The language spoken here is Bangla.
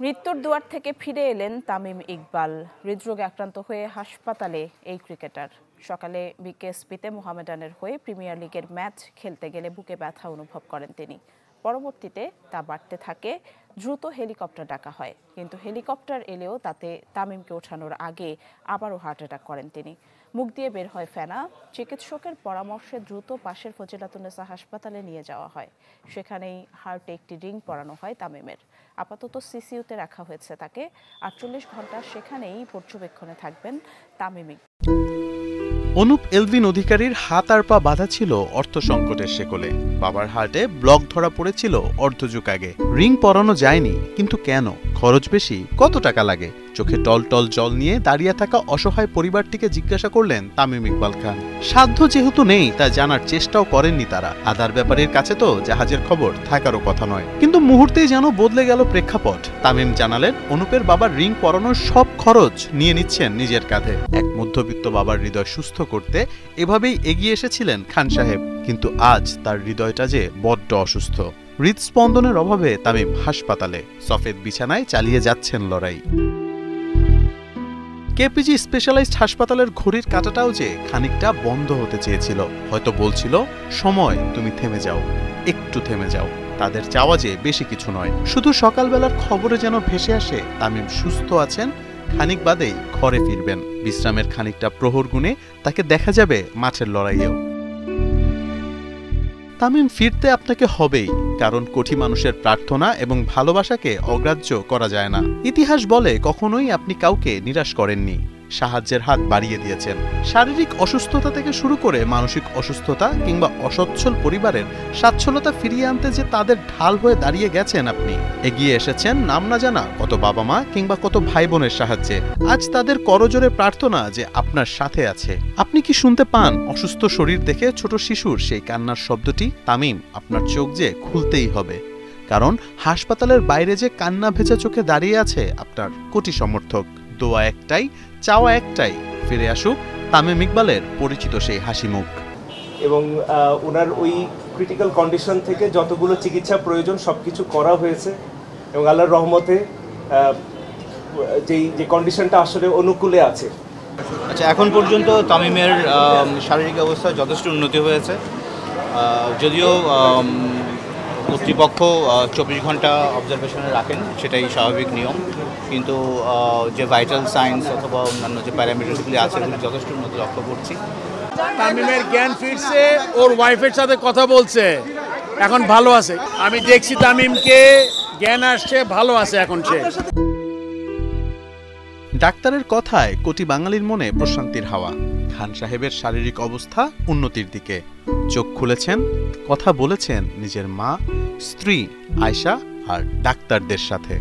মৃত্যুর দুয়ার থেকে ফিরে এলেন তামিম ইকবাল। হৃদরোগে আক্রান্ত হয়ে হাসপাতালে এই ক্রিকেটার। সকালে বিকেএসপিতে মোহামেডানের হয়ে প্রিমিয়ার লিগের ম্যাচ খেলতে গেলে বুকে ব্যথা অনুভব করেন তিনি। পরবর্তীতে তা বাড়তে থাকে, দ্রুত হেলিকপ্টার ডাকা হয়, কিন্তু হেলিকপ্টার এলেও তাতে তামিমকে ওঠানোর আগে আবারও হার্ট অ্যাটাক করেন তিনি। মুখ দিয়ে বের হয় ফেনা। চিকিৎসকের পরামর্শে দ্রুত পাশের ফজিলাতুন্নেসা হাসপাতালে নিয়ে যাওয়া হয়। সেখানেই হার্টে একটি রিং পরানো হয় তামিমের। আপাতত সিসিইউতে রাখা হয়েছে তাকে। 48 ঘন্টা সেখানেই পর্যবেক্ষণে থাকবেন তামিম। অনুপ এলভিন অধিকারীর হাত আর পা বাঁধা ছিল অর্থ সংকটের শেকলে। বাবার হার্টে ব্লক ধরা পড়েছিল অর্ধযুগ আগে। রিং পরানো যায়নি, কিন্তু কেন? খরচ বেশি? কত টাকা লাগে? চোখে টল জল নিয়ে দাঁড়িয়ে থাকা অসহায় পরিবারটিকে জিজ্ঞাসা করলেন তামিম ইকবাল খান। সাধ্য যেহেতু নেই তা জানার চেষ্টাও করেননি তারা। আধার ব্যাপারীর কাছে তো জাহাজের খবর থাকারও কথা নয়। কিন্তু মুহূর্তেই যেন বদলে গেল প্রেক্ষাপট। তামিম জানালেন অনুপের বাবার রিং পরানোর সব খরচ নিয়ে নিচ্ছেন নিজের কাঁধে। এক মধ্যবিত্ত বাবার হৃদয় সুস্থ করতে এভাবেই এগিয়ে এসেছিলেন খান সাহেব। কিন্তু আজ তার হৃদয়টা যে বড্ড অসুস্থ। হৃদস্পন্দনের অভাবে তামিম হাসপাতালে। সফেদ বিছানায় চালিয়ে যাচ্ছেন লড়াই। কেপিজি স্পেশালাইজড হাসপাতালের ঘড়ির কাঁটাটাও যে খানিকটা বন্ধ হতে চেয়েছিল। হয়তো বলছিল, সময় তুমি থেমে যাও, একটু থেমে যাও। তাদের চাওয়া যে বেশি কিছু নয়, শুধু সকালবেলার খবরে যেন ভেসে আসে তামিম সুস্থ আছেন, খানিক বাদেই ঘরে ফিরবেন। বিশ্রামের খানিকটা প্রহর গুণে তাকে দেখা যাবে মাঠের লড়াইয়েও। তামিম, ফিরতে আপনাকে হবেই, কারণ কোটি মানুষের প্রার্থনা এবং ভালোবাসাকে অগ্রাহ্য করা যায় না। ইতিহাস বলে কখনোই আপনি কাউকে নিরাশ করেননি, সাহায্যের হাত বাড়িয়ে দিয়েছেন। শারীরিক অসুস্থতা থেকে শুরু করে মানসিক অসুস্থতা কিংবা অসচ্ছল পরিবারের সচ্ছলতা ফিরিয়ে আনতে যে তাদের ঢাল হয়ে দাঁড়িয়ে গেছেন আপনি। এগিয়ে এসেছেন নাম না জানা কত বাবা মা কিংবা কত ভাই বোনের সাহায্যে। আজ তাদের করজোরে প্রার্থনা যে আপনার সাথে আছে। আপনি কি শুনতে পান অসুস্থ শরীর দেখে ছোট শিশুর সেই কান্নার শব্দটি? তামিম, আপনার চোখ যে খুলতেই হবে, কারণ হাসপাতালের বাইরে যে কান্না ভেজা চোখে দাঁড়িয়ে আছে আপনার কোটি সমর্থক। দোয়া একটাই, চাওয়া একটাই, ফিরে আসুক তামিম ইকবালের পরিচিত সেই হাসি মুখ। এবং ওনার ওই ক্রিটিক্যাল কন্ডিশন থেকে যতগুলো চিকিৎসা প্রয়োজন সবকিছু করা হয়েছে এবং আল্লাহর রহমতে যে কন্ডিশনটা আসলে অনুকূলে আছে। আচ্ছা, এখন পর্যন্ত তামিমের শারীরিক অবস্থা যথেষ্ট উন্নতি হয়েছে। যদিও কর্তৃপক্ষ 24 ঘন্টা অবজারভেশনে রাখেন, সেটাই স্বাভাবিক নিয়ম, কিন্তু যে ভাইটাল সাইন্স অথবা অন্যান্য যে প্যারামিটারসগুলি আছে সেগুলি যথেষ্ট উন্নতি লক্ষ্য করছি। তামিমের জ্ঞান ফিরছে, ওর ওয়াইফের সাথে কথা বলছে, এখন ভালো আছে। আমি দেখছি তামিমকে, জ্ঞান আসছে, ভালো আছে এখন সে। ডাক্তারের কথায় কোটি বাঙালির মনে প্রশান্তির হাওয়া। খান সাহেবের শারীরিক অবস্থা উন্নতির দিকে। চোখ খুলেছেন, কথা বলেছেন নিজের মা, স্ত্রী আয়শা আর ডাক্তারদের সাথে।